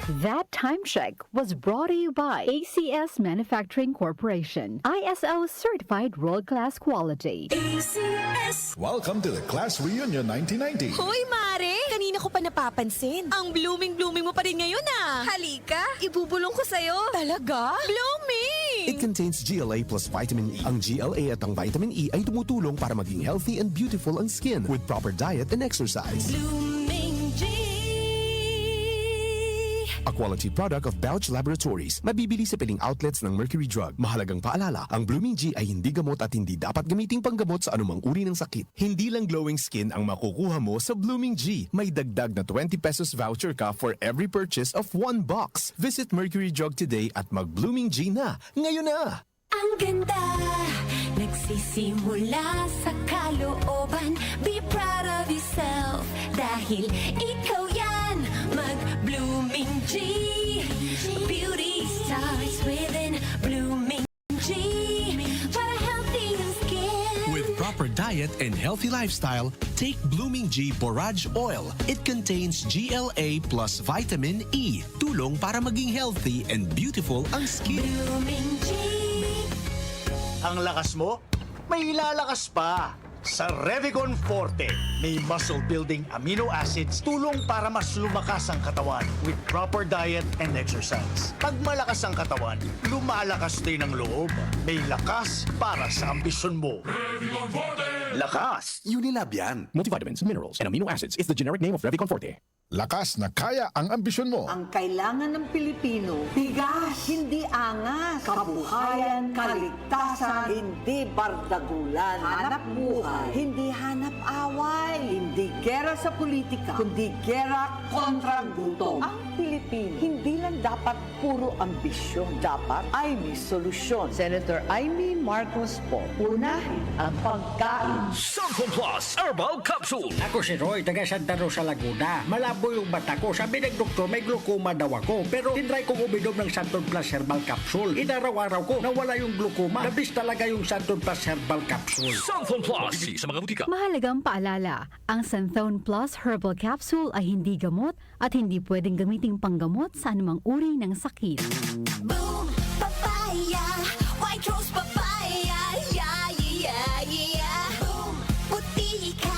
That time check was brought to you by ACS Manufacturing Corporation, ISO certified world-class quality. ACS! Welcome to the Class Reunion 1990. Hoy, Mare! Kanina ko pa napapansin. Ang blooming-blooming mo pa rin ngayon ah. Halika, ibubulong ko sa'yo. Talaga? Blooming! It contains GLA plus vitamin E. Ang GLA at ang vitamin E ay tumutulong para maging healthy and beautiful ang skin with proper diet and exercise. Blooming G! A quality product of Bausch Laboratories. Mabibili sa piling outlets ng Mercury Drug. Mahalagang paalala, ang Blooming G ay hindi gamot at hindi dapat gamiting panggamot sa anumang uri ng sakit. Hindi lang glowing skin ang makukuha mo sa Blooming G. May dagdag na 20 pesos voucher ka for every purchase of 1 box. Visit Mercury Drug today at mag-Blooming G na. Ngayon na! Ang ganda, nagsisimula sa kalooban. Be proud of yourself, dahil ikaw yan. Mag-Blooming G. Beauty starts within. Blooming G. Para healthy ang skin. With proper diet and healthy lifestyle, take Blooming G Borage Oil. It contains GLA plus vitamin E. Tulong para maging healthy and beautiful ang skin. Blooming G. Ang lakas mo, may ilalakas pa. Sa Revicon Forte, may muscle-building amino acids tulong para mas lumakas ang katawan with proper diet and exercise. Pag malakas ang katawan, lumalakas din ang loob. May lakas para sa ambisyon mo. Lakas! Unilab yan. Multivitamins, minerals, and amino acids is the generic name of Revicon Forte. Lakas na kaya ang ambisyon mo. Ang kailangan ng Pilipino, bigas, hindi angas, kabuhayan, kaligtasan, hindi bardagulan, hanap buhay, hindi hanap away, hindi gera sa politika, kundi gera kontra gutom. Ang Pilipino, hindi lang dapat puro ambisyon, dapat ay may solusyon. Senator Amy Marcos po, unahin ang pagkain. Santon Plus Herbal Capsule. Ako si Roy, taga Santa Rosa, Laguna. Malabo yung mata ko. Sabi ng doktor, may glaucoma daw ako. Pero tinry kong uminom ng Santon Plus Herbal Capsule. Inaraw-araw ko, nawala yung glaucoma. Nabis talaga yung Santon Plus Herbal Capsule. Santon Plus. Sa mga butika. Mahalagang paalala, ang Santhone Plus Herbal Capsule ay hindi gamot at hindi pwedeng gamiting panggamot sa anumang uri ng sakit. Boom, papaya, white rose papaya, yeah, yeah, yeah. Boom, puti ka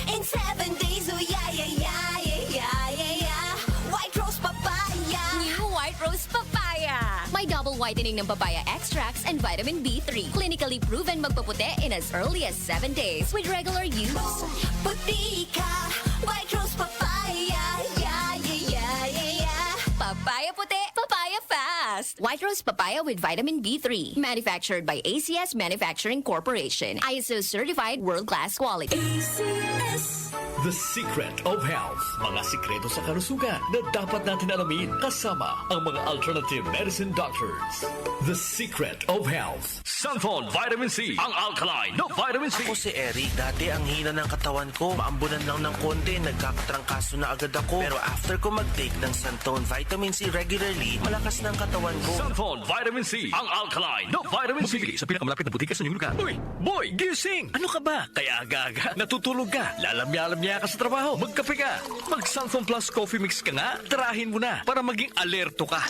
in 7 days, oh yeah, yeah, yeah, yeah, yeah, yeah. White rose papaya. New White Rose Papaya. May double whitening ng papaya extracts and vitamin B3. Clinically proven magpaputi in as early as 7 days with regular use. Boom, puti ka, white rose papaya, yeah, yeah, yeah, yeah, yeah. Papaya puti, papaya fast. White Rose Papaya with vitamin B3. Manufactured by ACS Manufacturing Corporation. ISO certified world-class quality. ACS. The Secret of Health. Mga sikreto sa kalusugan na dapat natin alamin kasama ang mga alternative medicine doctors. The Secret of Health. Santon Vitamin C. Ang alkaline na vitamin C. Ako si Eric. Dati ang hina ng katawan ko. Maambunan lang ng konti. Nagkakatrangkaso na agad ako. Pero after ko mag-take ng Santon Vitamin C regularly, malakas ng katawan ko. Santon Vitamin C. Ang alkaline na vitamin C. Mabibili sa pinakamalapit na butika sa inyong lugar. Uy, boy, gising! Ano ka ba? Kaya aga-aga, natutulog ka. Lalamya-lamya ka sa trabaho. Magkape ka. Mag Santon Plus Coffee Mix ka nga. Tarahin mo na para maging alerto ka.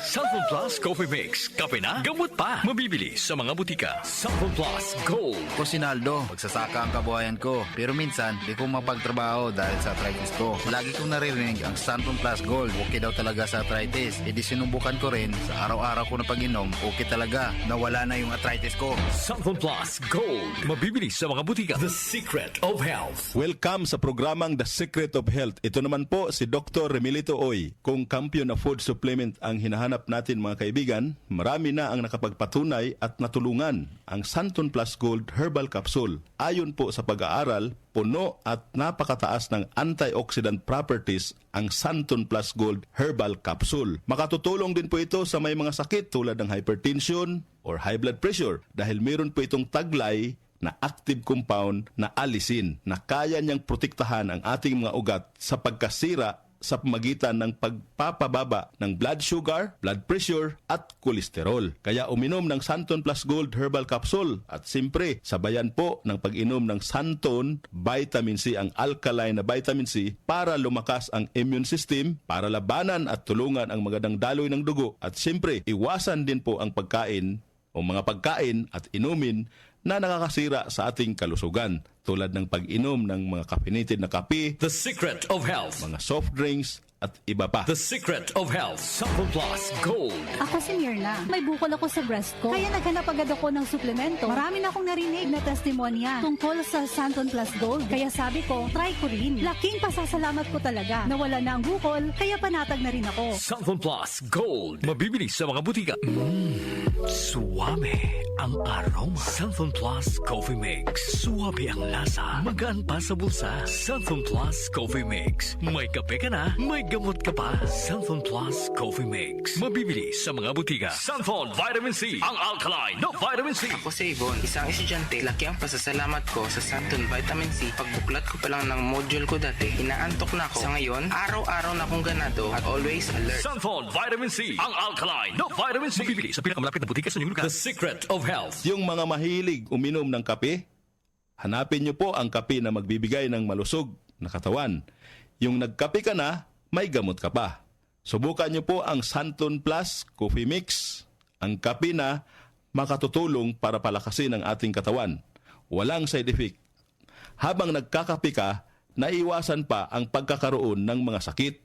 Santon Plus Coffee Mix. Kape na, gamot pa. Mabibili sa mga butika. Santon Plus Gold. Ako si Naldo, magsasaka ang kabuhayan ko. Pero minsan, di ko mapagtrabaho dahil sa arthritis ko. Lagi kong naririnig ang Santon Plus Gold. Okay daw talaga sa arthritis. E di sinubukan ko rin. Sa araw-araw ko na pag-inom, okay talaga. Nawala na yung arthritis ko. Santon Plus Gold. Mabibili sa mga butika. The Secret of Health. Welcome sa programang The Secret of Health. Ito naman po si Dr. Remilito Oy. Kung kampiyon na food supplement ang hinahanap natin mga kaibigan, marami na ang nakapagpatunay at natulungan ang Santon Plus Gold Herbal Capsule. Ayon po sa pag-aaral, puno at napakataas ng antioxidant properties ang Santon Plus Gold Herbal Capsule. Makatutulong din po ito sa may mga sakit tulad ng hypertension or high blood pressure dahil meron po itong taglay na active compound na alisin na kaya niyang protektahan ang ating mga ugat sa pagkasira sa pamagitan ng pagpapababa ng blood sugar, blood pressure at kolesterol. Kaya uminom ng Santon Plus Gold Herbal Capsule at siyempre sabayan po ng pag-inom ng Santon Vitamin C, ang alkaline na vitamin C, para lumakas ang immune system, para labanan at tulungan ang magandang daloy ng dugo, at siyempre iwasan din po ang pagkain o mga pagkain at inumin na nakakasira sa ating kalusugan, tulad ng pag-inom ng mga caffeinated na kape, The Secret of Health. mga soft drinks at iba pa. The Secret of Health. Santon Plus Gold. Ako si Mirna. May bukol ako sa breast ko. Kaya naghanap agad ako ng suplemento. Marami na akong narinig na testimonya tungkol sa Santon Plus Gold. Kaya sabi ko, try ko rin. Laking pasasalamat ko talaga. Nawala na ang bukol, kaya panatag na rin ako. Santon Plus Gold. Mabibili sa mga butika. Suwame ang aroma. Santon Plus Coffee Mix. Suwabe ang lasa. Magaan pa sa bulsa. Santon Plus Coffee Mix. May kape ka na, may gamot ka pa. Santon Plus Coffee Mix. Mabibili sa mga butika. Santon Vitamin C. Ang alkaline na vitamin C. Ako si Yvonne, isang estudyante. Laki ang pasasalamat ko sa Santon Vitamin C. Pagbuklat ko pa lang ng module ko dati, inaantok na ako. Sa ngayon, araw-araw na akong ganado at always alert. Santon Vitamin C. Ang alkaline na vitamin C. Mabibili sa pinakamalapit na butika sa inyong lugar. The Secret of Health. Yung mga mahilig uminom ng kape, hanapin nyo po ang kape na magbibigay ng malusog na katawan. Yung nagkape ka na, may gamot ka pa. Subukan nyo po ang Santon Plus Coffee Mix, ang kape na makatutulong para palakasin ang ating katawan. Walang side effect. Habang nagkakape ka, naiwasan pa ang pagkakaroon ng mga sakit,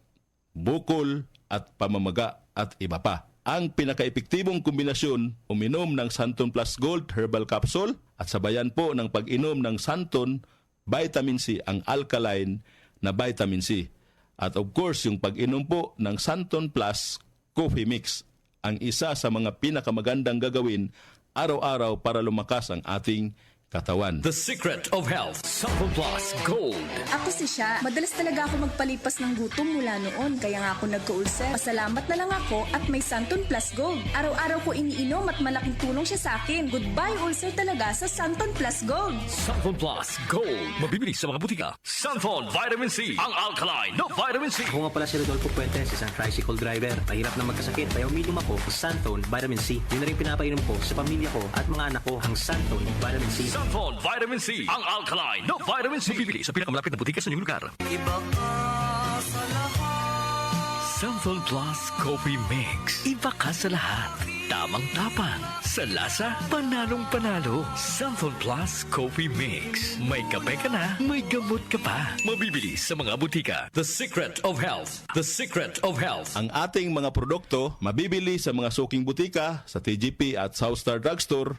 bukol at pamamaga at iba pa. Ang pinaka-epektibong kombinasyon, uminom ng Santon Plus Gold Herbal Capsule at sabayan po ng pag-inom ng Santon Vitamin C, ang alkaline na vitamin C. At of course, yung pag-inom po ng Santon Plus Coffee Mix, ang isa sa mga pinakamagandang gagawin araw-araw para lumakas ang ating katawan. The Secret of Health. Santon Plus Gold. Ako si Sha. Madalas talaga ako magpalipas ng gutom mula noon, kaya nga ako nagka-ulcer. Pasalamat na lang ako at may Santon Plus Gold. Araw-araw ko iniinom at malaking tulong siya sa akin. Goodbye ulcer talaga sa Santon Plus Gold. Santon Plus Gold. Mabibili sa mga butika. Santon Vitamin C. Ang alkaline na vitamin C. Ako nga pala si Rodolfo Puentes, isang tricycle driver. Mahirap na magkasakit, kaya uminom ako sa Santon Vitamin C. Yun na rin pinapainom ko sa pamilya ko at mga anak ko, ang Santon Vitamin C. Santon Vitamin C. Ang alkaline na vitamin C. Mabibili sa pinakamalapit na butika sa inyong lugar. Iba ka sa lahat. Santon Plus Coffee Mix. Iba ka sa lahat. Tamang-tapang. Sa lasa, panalong-panalo. Santon Plus Coffee Mix. May kape ka na, may gamot ka pa. Mabibili sa mga butika. The Secret of Health. The Secret of Health. Ang ating mga produkto mabibili sa mga suking butika, sa TGP at Southstar Drugstore.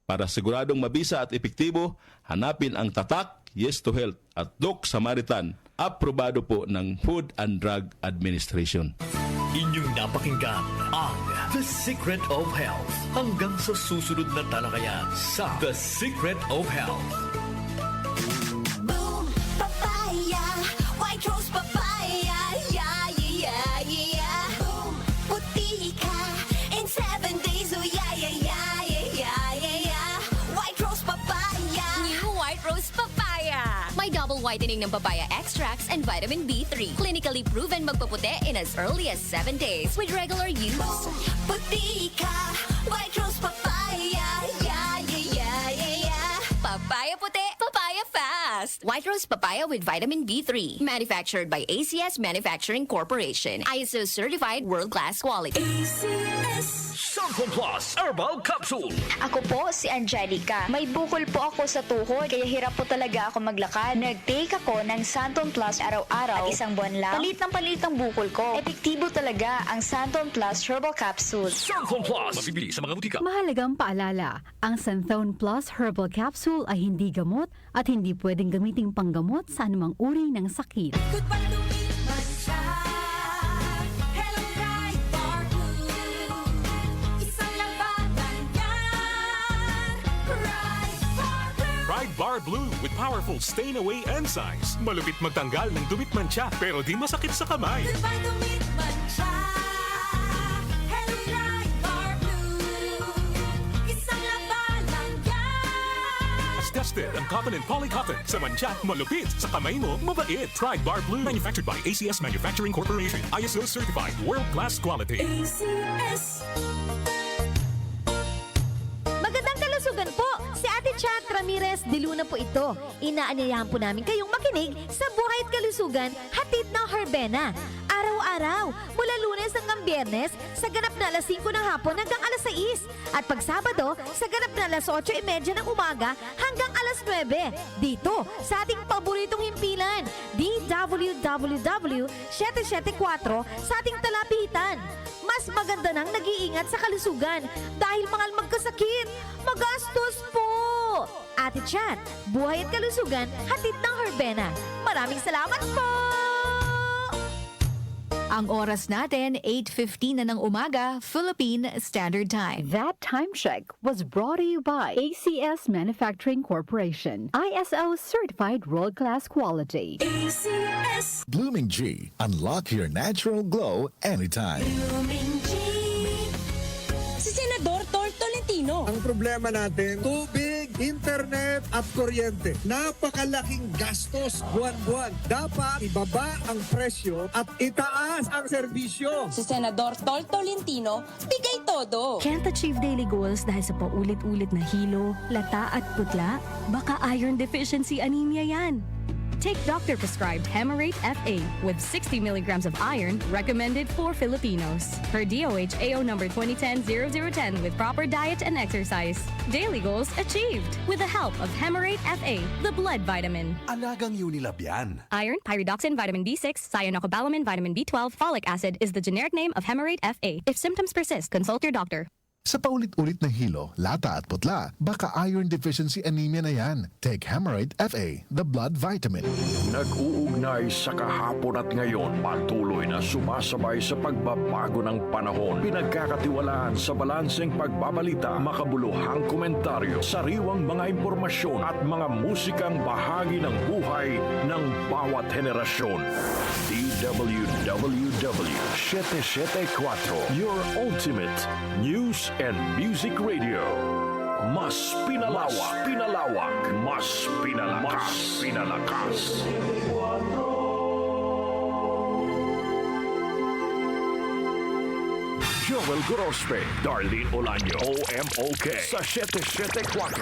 Para siguradong mabisa at epektibo, hanapin ang tatak Yes to Health at Doc Samaritan. Aprobado po ng Food and Drug Administration. Inyong napakinggan ang The Secret of Health. Hanggang sa susunod na talakayan sa The Secret of Health. Boom, papaya, white rose papaya, yeah, yeah, yeah. Boom, puti ka in 7 days, oh yeah, yeah, yeah, yeah, yeah, yeah. White rose papaya. New White Rose Papaya. May double whitening ng papaya extracts and vitamin B3. Clinically proven magpaputi in as early as 7 days with regular use. Boom, puti ka, white rose papaya, yeah, yeah, yeah, yeah, yeah. Papaya puti, papaya fast. White Rose Papaya with vitamin B3. Manufactured by ACS Manufacturing Corporation. ISO certified world-class quality. Santon Plus Herbal Capsule. Ako po si Angelica. May bukol po ako sa tuhod, kaya hirap po talaga ako maglakad. Nag-take ako ng Santon Plus araw-araw at isang buwan lang. Palit ng bukol ko. Epektibo talaga ang Santon Plus Herbal Capsule. Santon Plus. Mabibili sa mga butika. Mahalagang paalala, ang Santhone Plus Herbal Capsule ay hindi gamot at hindi pwedeng gamiting panggamot sa anumang uri ng sakit. Goodbye to me, Mancha. Hello, Right Bar Blue. Isang labanan yan. Right Bar Blue. Pride Bar Blue with powerful stain-away enzymes. Malupit magtanggal ng dumit mancha pero di masakit sa kamay. Goodbye to me, Mancha. Hello, Right Bar Blue. Isang labanan yan. Tested ang cotton and polycotton. Sa mancha, malupit. Sa kamay mo, mabait. Pride Bar Blue. Manufactured by ACS Manufacturing Corporation. ISO certified. World-class quality. ACS. Magandang kalusugan po! Si Ate Chat Ramirez de Luna po ito. Inaanyayahan po namin kayong makinig sa Buhay at Kalusugan, hatid ng Herbena. Araw-araw, mula Lunes hanggang Biyernes, sa ganap na alas 5 ng hapon hanggang alas 6. At pag Sabado, sa ganap na alas 8:30 ng umaga hanggang alas 9. Dito, sa ating paboritong himpilan, DWWW 774 sa ating talapitan. Mas maganda nang nag-iingat sa kalusugan dahil mahal magkasakit. Magastos po! Ate Chat, Buhay at Kalusugan, hatid ng Herbena. Maraming salamat po! Ang oras natin, 8:15 na ng umaga, Philippine Standard Time. That time check was brought to you by ACS Manufacturing Corporation. ISO certified world-class quality. ACS. Blooming G. Unlock your natural glow anytime. Blooming G. Si Senador Tol Tolentino. Ang problema natin, tubig, internet at kuryente. Napakalaking gastos buwan-buwan. Dapat ibaba ang presyo at itaas ang serbisyo. Si Senador Tol Tolentino, bigay todo. Can't achieve daily goals dahil sa paulit-ulit na hilo, lata at putla? Baka iron deficiency anemia yan. Take doctor-prescribed Hemarate FA with 60 milligrams of iron recommended for Filipinos. Per DOH AO number 2010-0010 with proper diet and exercise. Daily goals achieved with the help of Hemarate FA, the blood vitamin. Alagang Unilab yan. Iron, pyridoxine, vitamin B6, cyanocobalamin, vitamin B12, folic acid is the generic name of Hemarate FA. If symptoms persist, consult your doctor. Sa paulit-ulit na hilo, lata at putla, baka iron deficiency anemia na yan. Take Hemarate FA, the blood vitamin. Nag-uugnay sa kahapon at ngayon, patuloy na sumasabay sa pagbabago ng panahon. Pinagkakatiwalaan sa balanseng pagbabalita, makabuluhang komentaryo, sariwang mga impormasyon at mga musikang bahagi ng buhay ng bawat henerasyon. DWWW 774, your ultimate news and music radio. Mas pinalawak, mas pinalakas. Joel Gorospe, Darlene Olaño, OMOK sa 774